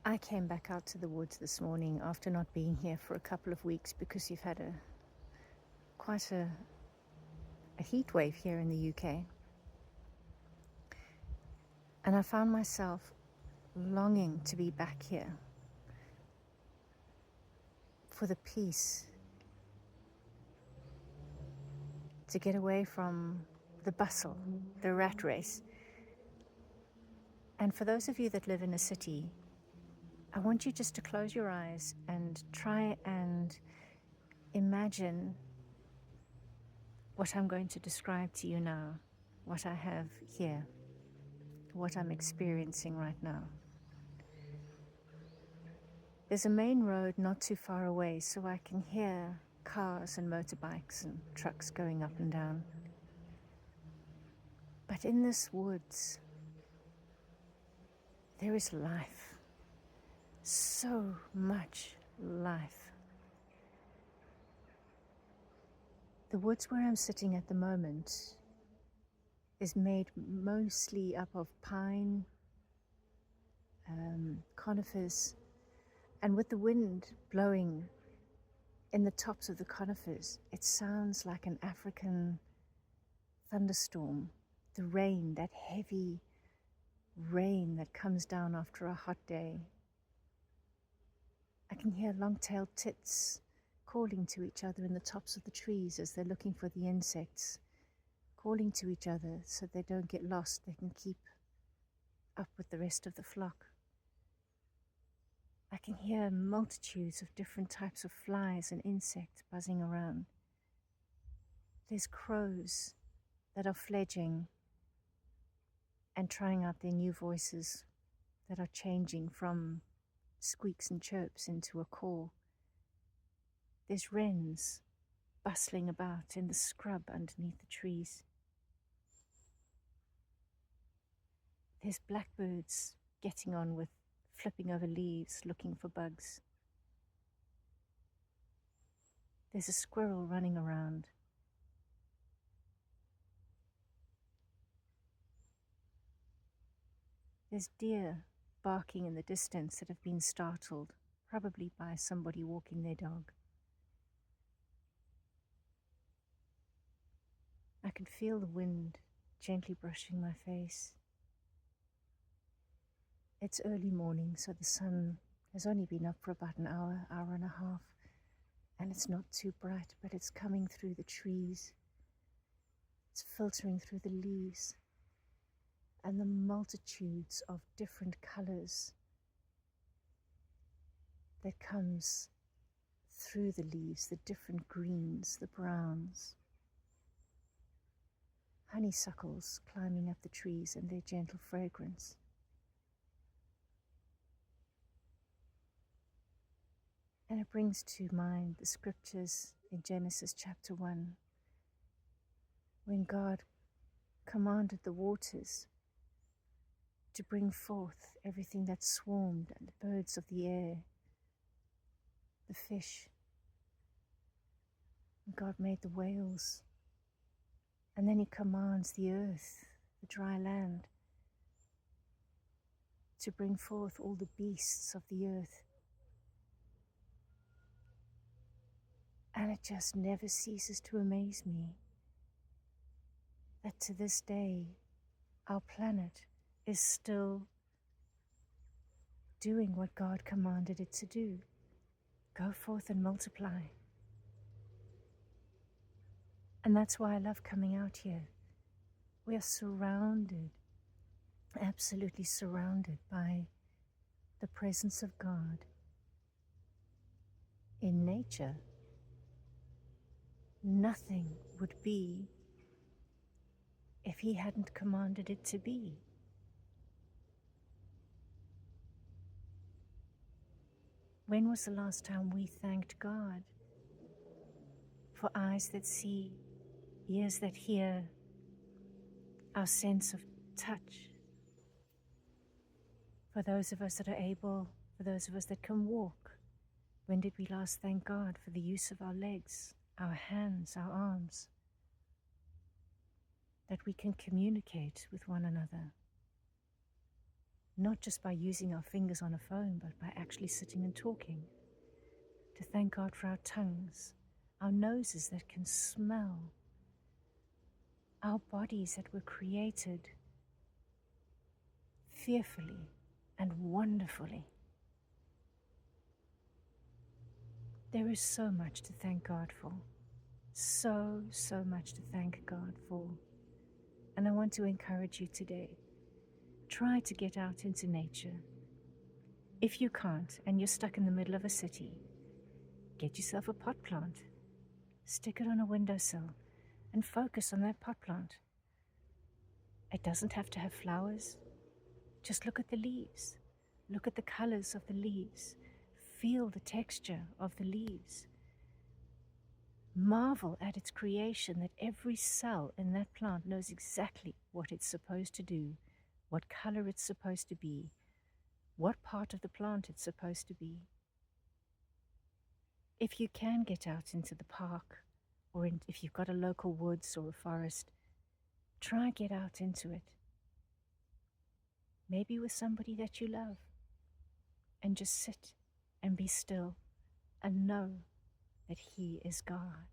I came back out to the woods this morning after not being here for a couple of weeks because you've had quite a heat wave here in the UK. And I found myself longing to be back here for the peace, to get away from the bustle, the rat race. And for those of you that live in a city, I want you just to close your eyes and try and imagine what I'm going to describe to you now, what I have here, what I'm experiencing right now. There's a main road not too far away, so I can hear cars and motorbikes and trucks going up and down. But in this woods, there is life, so much life. The woods where I'm sitting at the moment is made mostly up of pine, conifers, and with the wind blowing in the tops of the conifers, it sounds like an African thunderstorm. The rain, that heavy rain that comes down after a hot day. I can hear long-tailed tits calling to each other in the tops of the trees as they're looking for the insects, calling to each other so they don't get lost, they can keep up with the rest of the flock. I can hear multitudes of different types of flies and insects buzzing around. There's crows that are fledging and trying out their new voices that are changing from squeaks and chirps into a call. There's wrens bustling about in the scrub underneath the trees. There's blackbirds getting on with flipping over leaves looking for bugs. There's a squirrel running around. There's deer barking in the distance that have been startled, probably by somebody walking their dog. I can feel the wind gently brushing my face. It's early morning, so the sun has only been up for about an hour, hour and a half, and it's not too bright, but it's coming through the trees. It's filtering through the leaves and the multitudes of different colors that comes through the leaves, the different greens, the browns. Honeysuckles climbing up the trees and their gentle fragrance. And it brings to mind the scriptures in Genesis chapter 1, when God commanded the waters to bring forth everything that swarmed, and the birds of the air, the fish. And God made the whales. And then he commands the earth, the dry land, to bring forth all the beasts of the earth. And it just never ceases to amaze me that to this day, our planet is still doing what God commanded it to do. Go forth and multiply. And that's why I love coming out here. We are surrounded, absolutely surrounded by the presence of God in nature. Nothing would be if he hadn't commanded it to be. When was the last time we thanked God for eyes that see, ears that hear, our sense of touch? For those of us that are able, for those of us that can walk, when did we last thank God for the use of our legs, our hands, our arms, that we can communicate with one another? not just by using our fingers on a phone, but by actually sitting and talking. To thank God for our tongues, our noses that can smell, our bodies that were created fearfully and wonderfully. There is so much to thank God for. So much to thank God for. And I want to encourage you today. Try to get out into nature. If you can't and you're stuck in the middle of a city, get yourself a pot plant. Stick it on a windowsill and focus on that pot plant. It doesn't have to have flowers. Just look at the leaves. Look at the colors of the leaves. Feel the texture of the leaves. Marvel at its creation, that every cell in that plant knows exactly what it's supposed to do, what color it's supposed to be, what part of the plant it's supposed to be. If you can get out into the park, or if you've got a local woods or a forest, try get out into it. Maybe with somebody that you love, and just sit and be still and know that He is God.